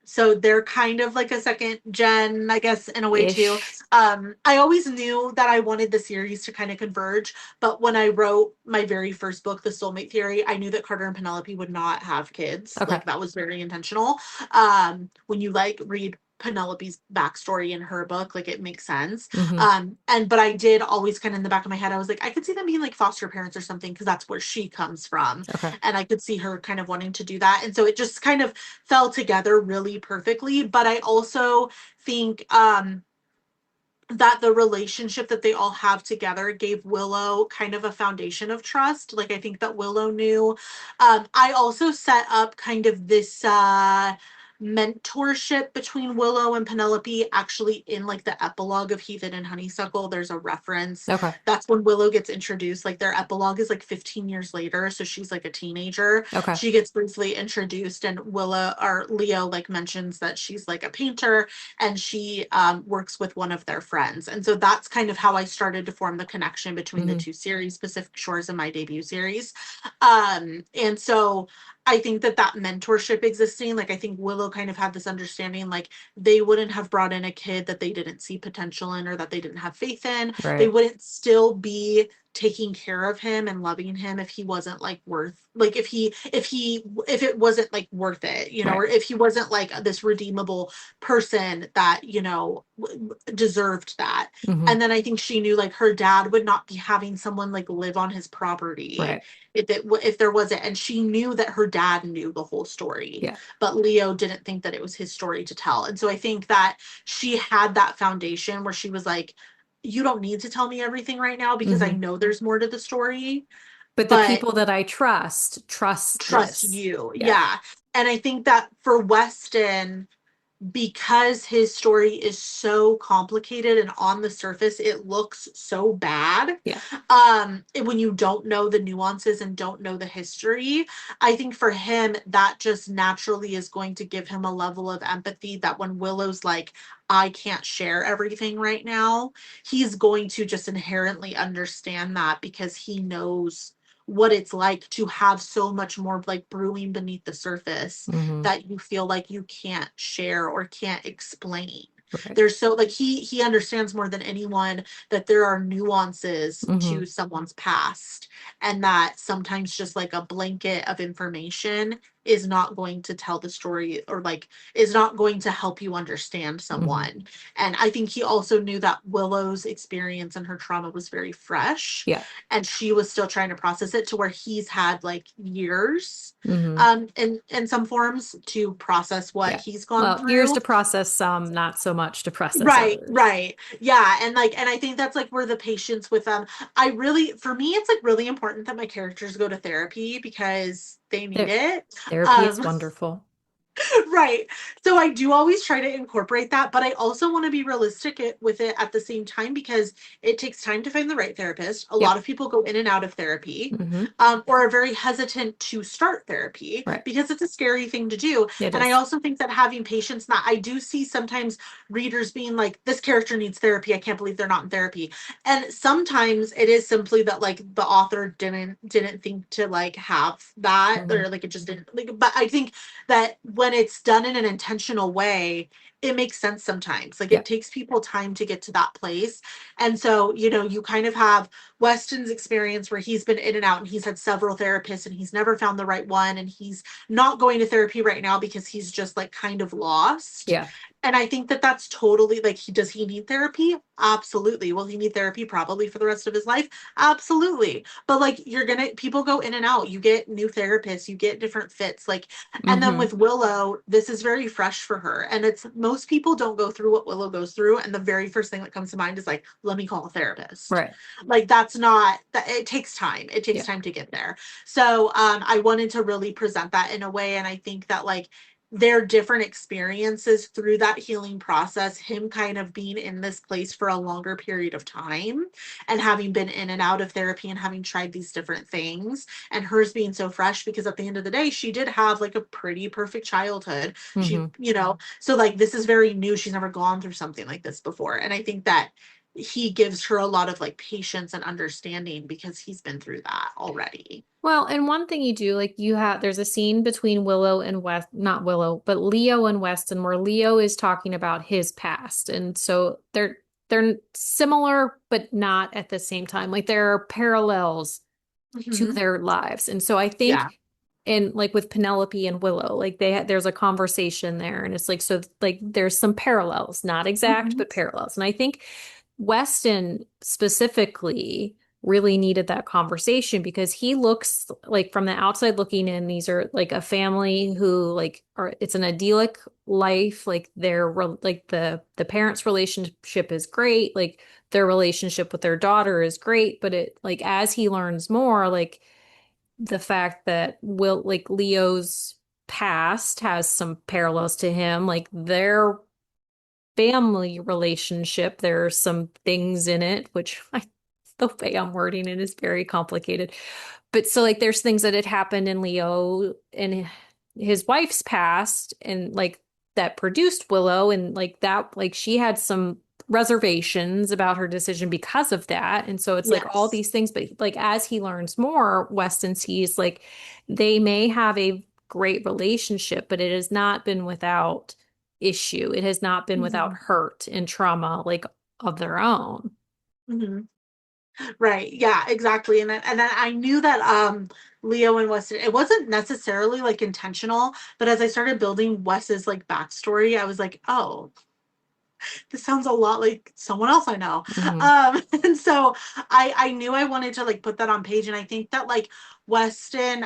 So they're kind of like a second gen, I guess, in a way too. Ish. I always knew that I wanted the series to kind of converge, but when I wrote my very first book, The Soulmate Theory, I knew that Carter and Penelope would not have kids. Okay. Like that was very intentional. When you like read Penelope's backstory in her book, like it makes sense. Hmm. And but I did always kind of in the back of my head, I was like, I could see them being like foster parents or something because that's where she comes from. Okay. And I could see her kind of wanting to do that. And so it just kind of fell together really perfectly. But I also think that the relationship that they all have together gave Willow kind of a foundation of trust. Like I think that Willow knew. I also set up kind of this mentorship between Willow and Penelope actually in like the epilogue of Heathen and Honeysuckle. There's a reference. Okay. That's when Willow gets introduced. Like their epilogue is like 15 years later. So she's like a teenager. Okay. She gets briefly introduced, and Willow or Leo like mentions that she's like a painter and she works with one of their friends. And so that's kind of how I started to form the connection between the Hmm. two series, Pacific Shores and my debut series. And so I think that that mentorship existing, like I think Willow kind of had this understanding, like they wouldn't have brought in a kid that they didn't see potential in or that they didn't have faith in. They Right. wouldn't still be taking care of him and loving him if he wasn't like worth, like if it wasn't like worth it, you know, Right. or if he wasn't like this redeemable person that, deserved that. Hmm. And then I think she knew like her dad would not be having someone like live on his property Right. if there wasn't, and she knew that her dad knew the whole story, Yeah. but Leo didn't think that it was his story to tell. And so I think that she had that foundation where she was like, you don't need to tell me everything right now because I Hmm. know there's more to the story, But the but people that I trust trust this. you. Yeah. Yeah. And I think that for Weston, because his story is so complicated and on the surface it looks so bad, Yeah. when you don't know the nuances and don't know the history, I think for him that just naturally is going to give him a level of empathy that when Willow's like, I can't share everything right now, he's going to just inherently understand that because he knows what it's like to have so much more like brewing beneath the surface Hmm. that you feel like you can't share or can't explain. Right. There's so like he understands more than anyone that there are nuances Hmm. to someone's past, and that sometimes just like a blanket of information is not going to tell the story or like is not going to help you understand Hmm. someone. And I think he also knew that Willow's experience and her trauma was very fresh, Yeah. and she was still trying to process it to where he's had like years Hmm. in some forms to process what Yeah. he's gone Well, years through. to process some, not so much to process Right, others. right. Yeah, and like and I think that's like where the patience with them, I really, for me it's like really important that my characters go to therapy because they need Ther it. Therapy is Um wonderful. right. So I do always try to incorporate that, but I also want to be realistic with it at the same time because it takes time to find the right therapist. A lot Yep. of people go in and out of therapy, Hmm. or are very hesitant to start therapy Right. because it's a scary thing to do. It And I is. also think that having patience, that I do see sometimes readers being like, this character needs therapy. I can't believe they're not in therapy. And sometimes it is simply that like the author didn't think to like have that, Hmm. or like it just didn't like, but I think that when it's done in an intentional way, it makes sense sometimes. Like Yeah. it takes people time to get to that place. And so, you kind of have Weston's experience where he's been in and out and he's had several therapists and he's never found the right one. And he's not going to therapy right now because he's just like kind of lost. Yeah. And I think that that's totally like, does he need therapy? Absolutely. Will he need therapy probably for the rest of his life? Absolutely. But like, people go in and out. You get new therapists, you get different fits. Like, and then Hmm. with Willow, this is very fresh for her. And it's most people don't go through what Willow goes through. And the very first thing that comes to mind is like, let me call a therapist. Right. Like that's not that, it takes time. It takes Yeah. time to get there. So I wanted to really present that in a way. And I think that like their different experiences through that healing process, him kind of being in this place for a longer period of time and having been in and out of therapy and having tried these different things, and hers being so fresh because at the end of the day she did have like a pretty perfect childhood. She, Hmm. so like this is very new, she's never gone through something like this before, and I think that he gives her a lot of like patience and understanding because he's been through that already. Well, and one thing you do, like there's a scene between Willow and West, not Willow, but Leo and Weston, where Leo is talking about his past. And so they're similar, but not at the same time. Like there are parallels to Hmm. their lives. And so I Yeah. think and like with Penelope and Willow, like there's a conversation there and it's like so like there's some parallels, not exact, Hmm. but parallels. And I think Weston specifically really needed that conversation because he looks like from the outside looking in, these are like a family who like are it's an idyllic life. Like like the parents' relationship is great, like their relationship with their daughter is great, but it like as he learns more, like the fact that Will like Leo's past has some parallels to him, like their family relationship. There are some things in it, which the way I'm wording it is very complicated. But so like there's things that had happened in Leo and his wife's past and like that produced Willow and like that like she had some reservations about her decision because of that. And so it's like all Yes. these things, but like as he learns more, Weston sees like they may have a great relationship, but it has not been without issue. It has not been without Mhm. hurt and trauma like of their own. Mhm. Right. Yeah, exactly. And then I knew that Leo and Weston, it wasn't necessarily like intentional, but as I started building Wes's like backstory, I was like, oh, this sounds a lot like someone else I know. Hmm. And so I knew I wanted to like put that on page. And I think that like Weston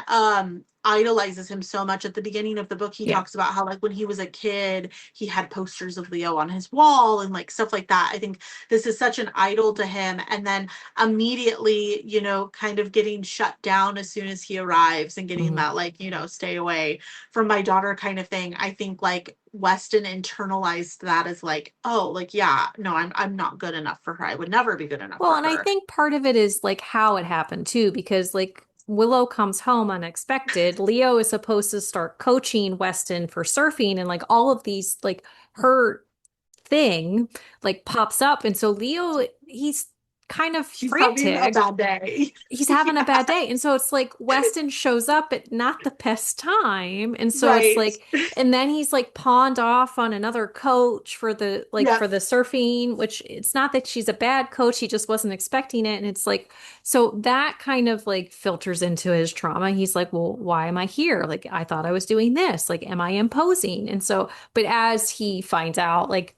idolizes him so much. At the beginning of the book, he Yeah. talks about how like when he was a kid, he had posters of Leo on his wall and like stuff like that. I think this is such an idol to him. And then immediately, you know, kind of getting shut down as soon as he arrives and getting Hmm. that like, you know, stay away from my daughter kind of thing. I think like Weston internalized that as like, oh, like yeah, no, I'm not good enough for her. I would never be good enough Well, for and I her. think part of it is like how it happened too, because like Willow comes home unexpected. Leo is supposed to start coaching Weston for surfing, and like all of these, like her thing, like pops up. And so Leo, he's kind of She's having a frantic. bad day. He's having a Yeah, bad day. And so it's like Weston shows up at not the best time. And so it's right. like, and then he's like pawned off on another coach for the like Yep, for the surfing, which it's not that she's a bad coach, he just wasn't expecting it. And it's like, so that kind of like filters into his trauma. He's like, well, why am I here? Like, I thought I was doing this. Like, am I imposing? And so, but as he finds out, like,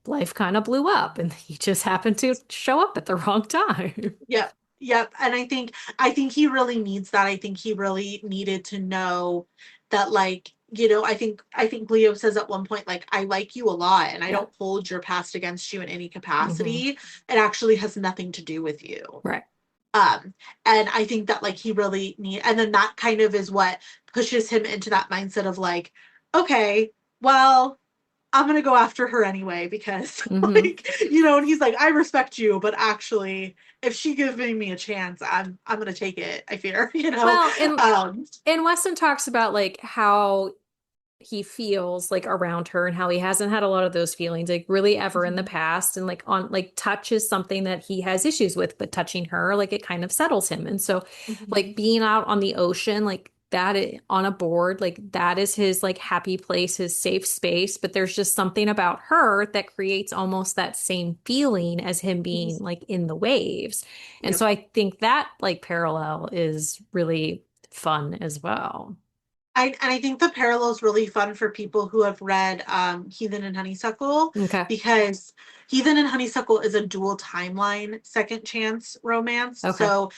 life kind of blew up and he just happened to show up at the wrong time. yep, yep. And I think he really needs that. I think he really needed to know that like, you know, I think Leo says at one point, like, I like you a lot and I Yeah. don't hold your past against you in any Hmm. capacity. It actually has nothing to do with you. Right. Um, and I think that like he really need, and then that kind of is what pushes him into that mindset of like, okay, well, I'm gonna go after her anyway because Hmm. like, you know, and he's like, I respect you, but actually, if she giving me a chance, I'm gonna take it, I fear, you know. Well, Um, and Weston talks about like how he feels like around her and how he hasn't had a lot of those feelings like really ever in the mhm, past and like on like touch is something that he has issues with but touching her like it kind of settles him and so like mhm, being out on the ocean like on a board like that is his like happy place his safe space but there's just something about her that creates almost that same feeling as him mhm, being like in the waves and yep. so I think that like parallel is really fun as well. I think the parallel is really fun for people who have read Heathen and Honeysuckle Okay. because Heathen and Honeysuckle is a dual timeline second chance romance. Okay. So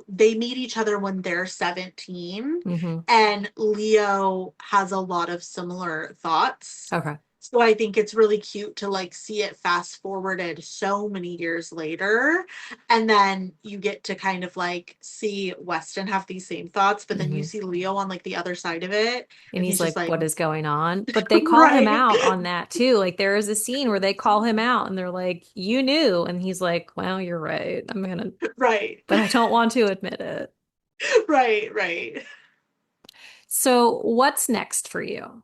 they meet each other when they're 17 Hmm. and Leo has a lot of similar thoughts. Okay. So I think it's really cute to like see it fast forwarded so many years later. And then you get to kind of like see Weston have these same thoughts, but then you Hmm. see Leo on like the other side of it. And And he's he's just like, like, what is going on? But they call him right, out on that too. Like there is a scene where they call him out and they're like, you knew. And he's like, well, you're right. right, But I don't want to admit it. right, right. So what's next for you?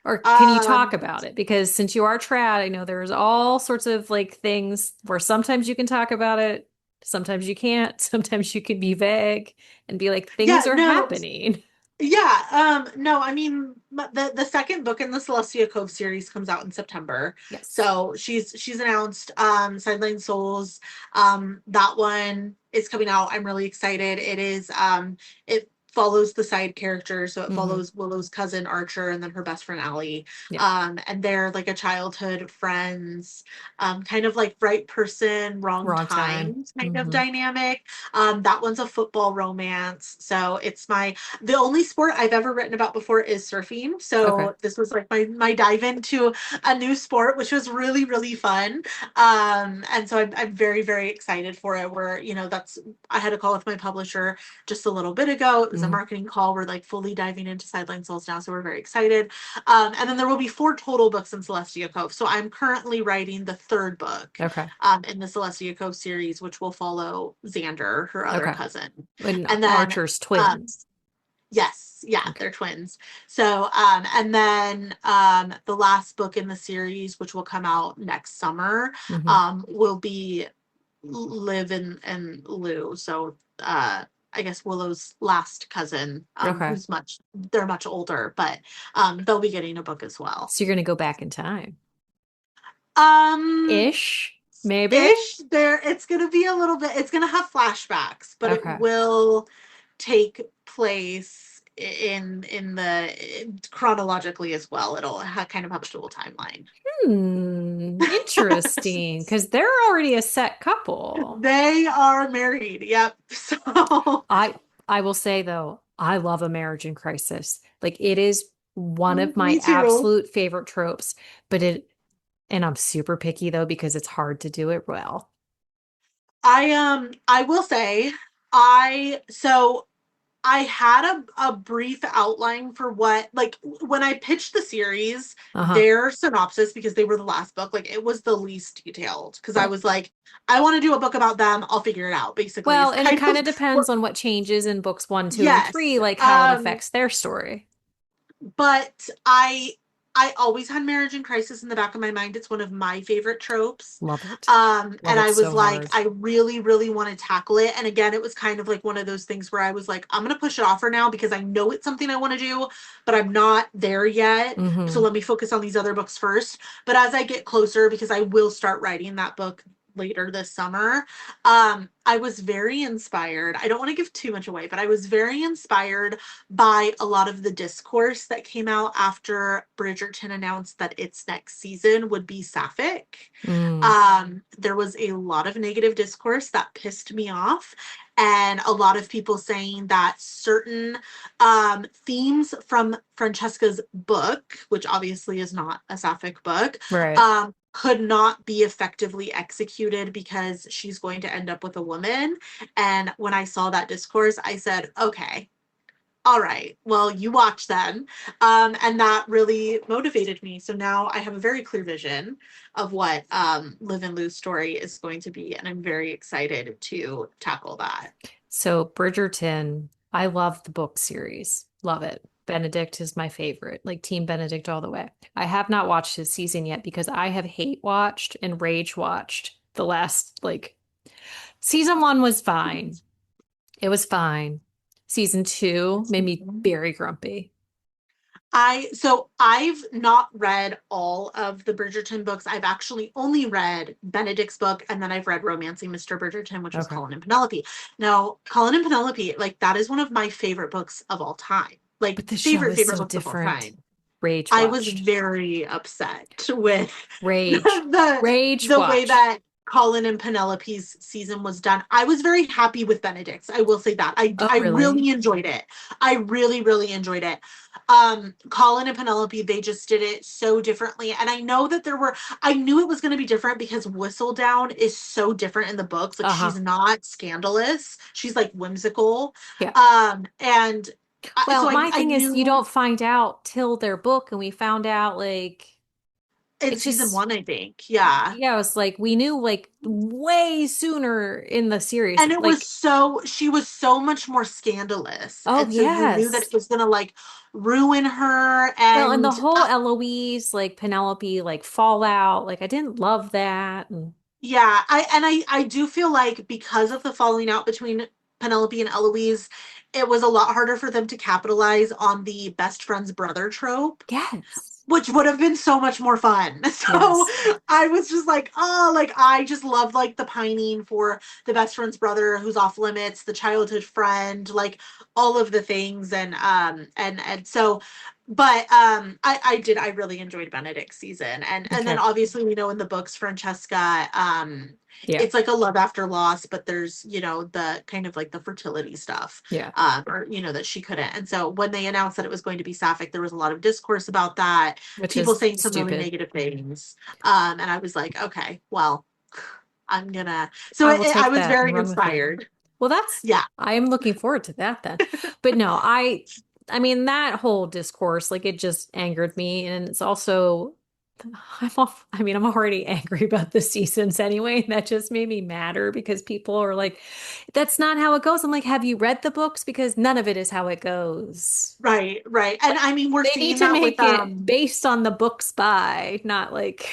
Or can you talk Um, about it? Because since you are trad, I know there's all sorts of like things where sometimes you can talk about it, sometimes you can't, sometimes you can be vague and be like, things yeah, are no, happening. yeah, no, I mean the second book in the Celestia Cove series comes out in September. Yes. So she's announced Sideline Souls. That one is coming out. I'm really excited. It follows the side characters, so it Hmm. follows Willow's cousin Archer and then her best friend Allie. Yeah. And they're like a childhood friends, kind of like right person, wrong Wrong time. time kind of Hmm. dynamic. That one's a football romance. So it's the only sport I've ever written about before is surfing. Okay. So this was like my dive into a new sport, which was really, really fun. And so I'm very, very excited for it. Where, you know, I had a call with my publisher just a little bit ago. It was a Hmm. marketing call. We're like fully diving into Sideline Souls now, so we're very excited. And then there will be 4 total books in Celestia Cove. So I'm currently writing the 3rd book Okay. in the Celestia Cove series, which will follow Xander, her other Okay. cousin. And And then Archer's um, twins. yes, yeah, Okay. they're twins. So, and then the last book in the series, which will come out next summer, Hmm. will be Liv and Lou. So, I guess Willow's last cousin, Okay. who's they're much older, but they'll be getting a book as well. So you're gonna go back in time. Um, Ish, maybe? ish. It's gonna be a little bit. It's gonna have flashbacks, but it Okay. will take place in the chronologically as well. It'll kind of have a dual timeline. Interesting. Because they're already a set couple. They are married. Yep. So I I will say though, I love a marriage in crisis. Like it is one of my me too. absolute favorite tropes, but it and I'm super picky though because it's hard to do it well. I will say I had a brief outline for what, like, when I pitched the series, Uh-huh. their synopsis, because they were the last book, like it was the least detailed. Because I Right. was like, I want to do a book about them. I'll figure it out. Basically, Well, is and it kind kind of of depends on what changes in books one, two, and yes. three, like how it affects their story. But I always had marriage in crisis in the back of my mind. It's one of my favorite tropes. Love it. Love And it I was so like, hard. I really, really want to tackle it. And again, it was kind of like one of those things where I was like, I'm gonna push it off for now because I know it's something I want to do, but I'm not there yet. So Hmm. let me focus on these other books first. But as I get closer, because I will start writing that book later this summer, I was very inspired. I don't want to give too much away, but I was very inspired by a lot of the discourse that came out after Bridgerton announced that its next season would be sapphic. Mm, There was a lot of negative discourse that pissed me off, and a lot of people saying that certain themes from Francesca's book, which obviously is not a sapphic book, right. could not be effectively executed because she's going to end up with a woman. And when I saw that discourse, I said, okay, all right, well, you watch then. And that really motivated me. So now I have a very clear vision of what Live and Lou's story is going to be. And I'm very excited to tackle that. So Bridgerton, I love the book series. Love it. Benedict is my favorite, like Team Benedict all the way. I have not watched his season yet because I have hate watched and rage watched the last, like, season one was fine. It was fine. Season two made me very grumpy. So I've not read all of the Bridgerton books. I've actually only read Benedict's book, and then I've read Romancing Mr. Bridgerton, which was Okay. Colin and Penelope. Now, Colin and Penelope, like that is one of my favorite books of all time. Like But the show favorite is favorite so books of all different. time. Rage I was watched. very upset with Rage. the Rage way watched. that Colin and Penelope's season was done. I was very happy with Benedict's. I will say that. Oh, I really? really enjoyed it. I really really enjoyed it. Colin and Penelope, they just did it so differently. And I know that I knew it was going to be different because Whistledown is so different in the books. Like Uh-huh. she's not scandalous. She's like whimsical. Yeah. And Well, so my I thing is you knew don't find out till their book, and we found out like in it's season just one, I think. Yeah. yeah, it's like we knew like way sooner in the series. And it was Like, so, she was so much more scandalous. oh And so you knew that yes. it was going to like ruin her. Well, and the And whole Eloise, like Penelope, like fallout, like I didn't love that. And yeah, I do feel like because of the falling out between Penelope and Eloise, it was a lot harder for them to capitalize on the best friend's brother trope, yes. which would have been so much more fun. So Yes. I was just like, oh, like I just loved like the pining for the best friend's brother who's off limits, the childhood friend, like all of the things. And so but I really enjoyed Benedict's season. And then Okay. obviously we know in the books Francesca, Yeah. it's like a love after loss, but there's, the kind of like the fertility stuff, Yeah. or that she couldn't. And so when they announced that it was going to be sapphic, there was a lot of discourse about that, Which people is saying some really stupid. negative things. And I was like, okay, well, I'm gonna. So I will I take was that and very run with it. inspired. Well, Yeah, I am looking forward to that then. But no, I mean, that whole discourse, like it just angered me. And it's also, I mean, I'm already angry about the seasons anyway. And that just made me madder because people are like, that's not how it goes. I'm like, have you read the books? Because none of it is how it goes. right, right. And I mean, we're They need seeing to that with make it based on the books by, not like,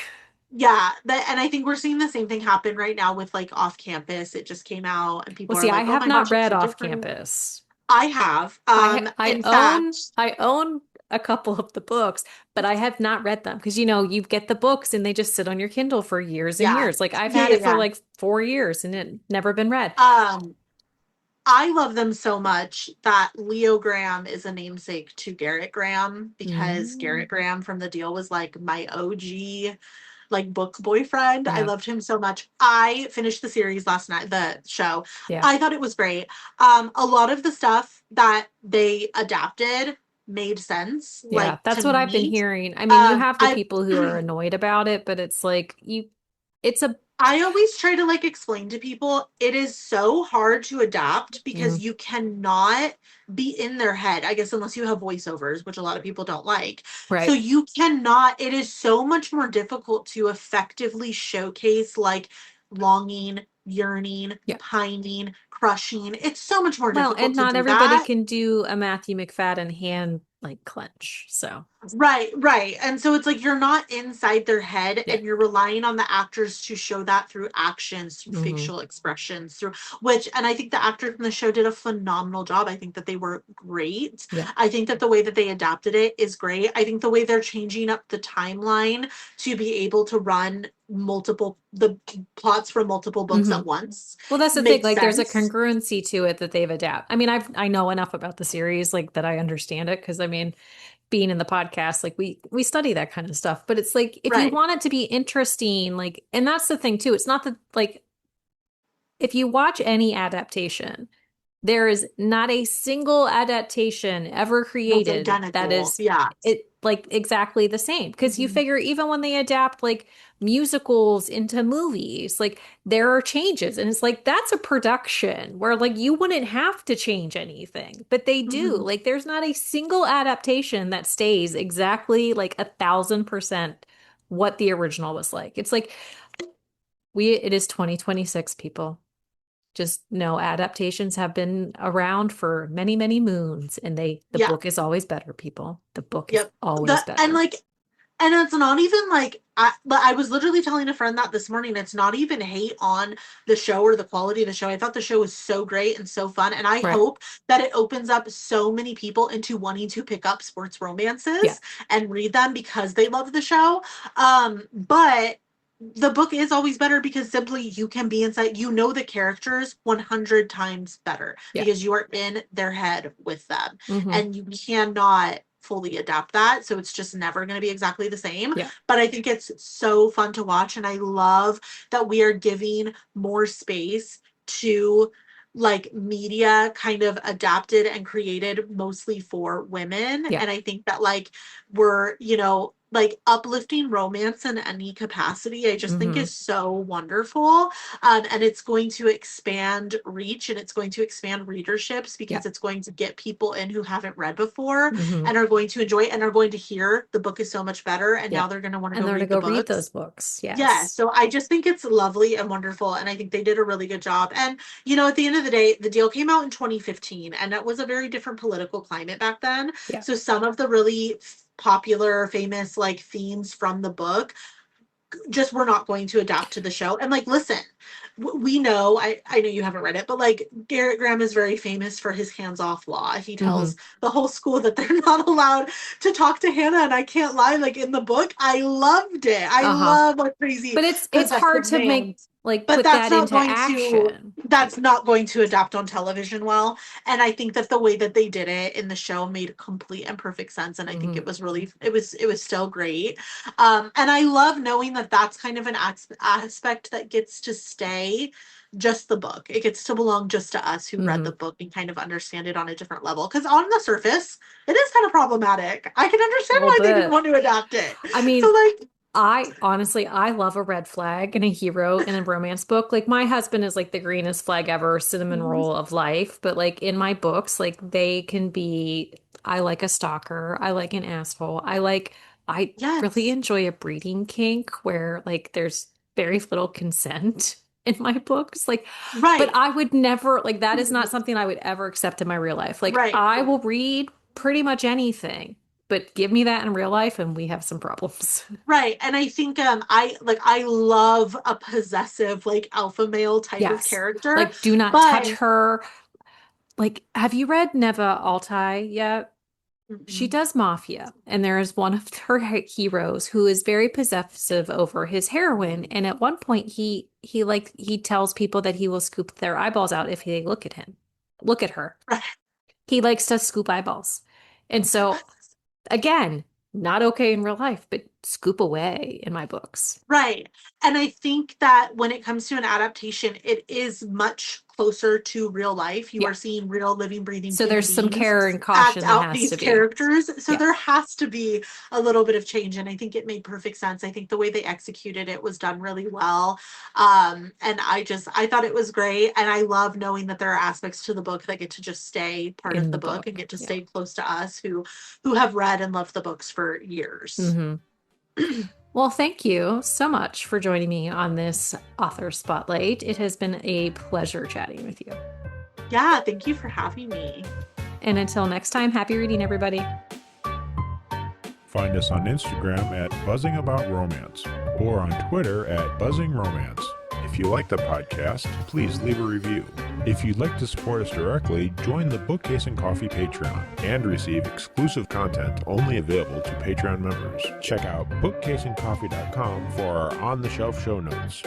yeah, that and I think we're seeing the same thing happen right now with like off campus. It just came out and well, people are see, I like, "Oh have my not gosh, it's read so off different." campus. I have. In fact, I own a couple of the books, but I have not read them because you get the books and they just sit on your Kindle for years and yeah. years. Like I've Yeah, had yeah, it for yeah. like 4 years and it never been read. Um, I love them so much that Leo Graham is a namesake to Garrett Graham because Mm, Garrett Graham from The Deal was like my OG like book boyfriend. I yeah, loved him so much. I finished the series last night, the show. yeah, I thought it was great. A lot of the stuff that they adapted made sense, yeah. like to That's what I've been me. hearing. I mean, you have the I people who are annoyed about it, but it's like it's a, I always try to like explain to people it is so hard to adapt because mm, you cannot be in their head, I guess, unless you have voiceovers, which a lot of people don't like. So right. you cannot, it is so much more difficult to effectively showcase like longing, yearning, Yeah. pining, crushing. It's so much more Well, and difficult to not do everybody that. can do a Matthew McFadden hand like clench. So, Right, right. And so it's like you're not inside their head yeah. and you're relying on the actors to show that through actions, through Hmm. facial expressions, through which, and I think the actors in the show did a phenomenal job. I think that they were great. Yeah. I think that the way that they adapted it is great. I think the way they're changing up the timeline to be able to run the plots from multiple books Hmm. at once Well, that's the thing. makes Like, there's a sense. congruency to it that they've adapted. I mean, I know enough about the series, like that I understand it because I mean, being in the podcast, like we study that kind of stuff. But it's like if you Right. want it to be interesting, like, and that's the thing too. It's not that like if you watch any adaptation, there is not a single adaptation ever That's created that identical. is Yeah. it like exactly the same. Because you Mhm. figure even when they adapt like musicals into movies, like there are changes. And it's like that's a production where like you wouldn't have to change anything, but they do. Mhm. Like there's not a single adaptation that stays exactly like 1,000% what the original was like. It's like it is 2026, people. Just know adaptations have been around for many, many moons, and the Yeah. book is always better, people. The book is Yep. always The and better. like and it's not even like I was literally telling a friend that this morning. It's not even hate on the show or the quality of the show. I thought the show was so great and so fun, and I Right. hope that it opens up so many people into wanting to pick up sports Yeah. romances and read them because they love the show. But the book is always better because simply you can be inside. You know the characters 100 times better Yeah. because you are in their head with them, Hmm. and you cannot fully adapt that. So it's just never going to be exactly the same. Yeah. But I think it's so fun to watch. And I love that we are giving more space to like media kind of adapted and created mostly for women. Yeah. And I think that like we're, like uplifting romance in any capacity, I just think Hmm. is so wonderful. And it's going to expand reach and it's going to expand readerships Yeah. because it's going to get people in who haven't read before Hmm. and are going to enjoy it and are going to hear the book is so much better. And Yeah. now they're going to want to And go they're gonna read the go read those books. books. Yeah, Yes. so I just think it's lovely and wonderful, and I think they did a really good job. And at the end of the day, the deal came out in 2015, and it was a very different political climate back then. Yeah. So some of the really popular, famous like themes from the book just were not going to adapt to the show. And like, listen, we know, I know you haven't read it, but like Garrett Graham is very famous for his hands-off law. He Hmm. tells the whole school that they're not allowed to talk to Hannah, and I can't lie, like in the book, I loved it. I Uh-huh. love a crazy But it's hard possessive to man. make like But put that into action. that's not going to adapt on television well. And I think that the way that they did it in the show made complete and perfect sense. And I think Hmm. it was really, it was still great. And I love knowing that that's kind of an aspect that gets to stay just the book. It gets to belong just to us who read the Hmm. book and kind of understand it on a different level. Because on the surface, it is kind of problematic. I can A understand little why they didn't bit. want to adapt it. I So mean, like. I honestly, I love a red flag and a hero in a romance book. Like my husband is like the greenest flag ever, cinnamon Mhm. roll of life. But like in my books, like they can be, I like a stalker. I like an asshole. I really Yes. enjoy a breeding kink where like there's very little consent in my books. Like, but Right. I would never, like, that is not something I would ever accept in my real life. Like, Right. I will read pretty much anything, but give me that in real life and we have some problems. Right. And I think I love a possessive like alpha male type of Yes. character, Like, do not touch but her. Like, have you read Neva Altai yet? She Mhm. does mafia, and there is one of her heroes who is very possessive over his heroine. And at one point, he tells people that he will scoop their eyeballs out if they look at him, look at her. He likes to scoop eyeballs, and so again, not okay in real life, but scoop away in my books. Right. And I think that when it comes to an adaptation, it is much closer to real life. You are Yeah. seeing real living, breathing So human there's some beings care and act caution that out has these to be. characters. So Yeah, there has to be a little bit of change. And I think it made perfect sense. I think the way they executed it was done really well. And I thought it was great. And I love knowing that there are aspects to the book that get to just stay part of in the the book and book. get to Yeah. stay close to us who have read and loved the books for years. Hmm. Well, thank you so much for joining me on this author spotlight. It has been a pleasure chatting with you. Yeah, thank you for having me. And until next time, happy reading, everybody. Find us on Instagram at Buzzing About Romance or on Twitter at Buzzing Romance. If you like the podcast, please leave a review. If you'd like to support us directly, join the Bookcase and Coffee Patreon and receive exclusive content only available to Patreon members. Check out bookcaseandcoffee.com for our on-the-shelf show notes.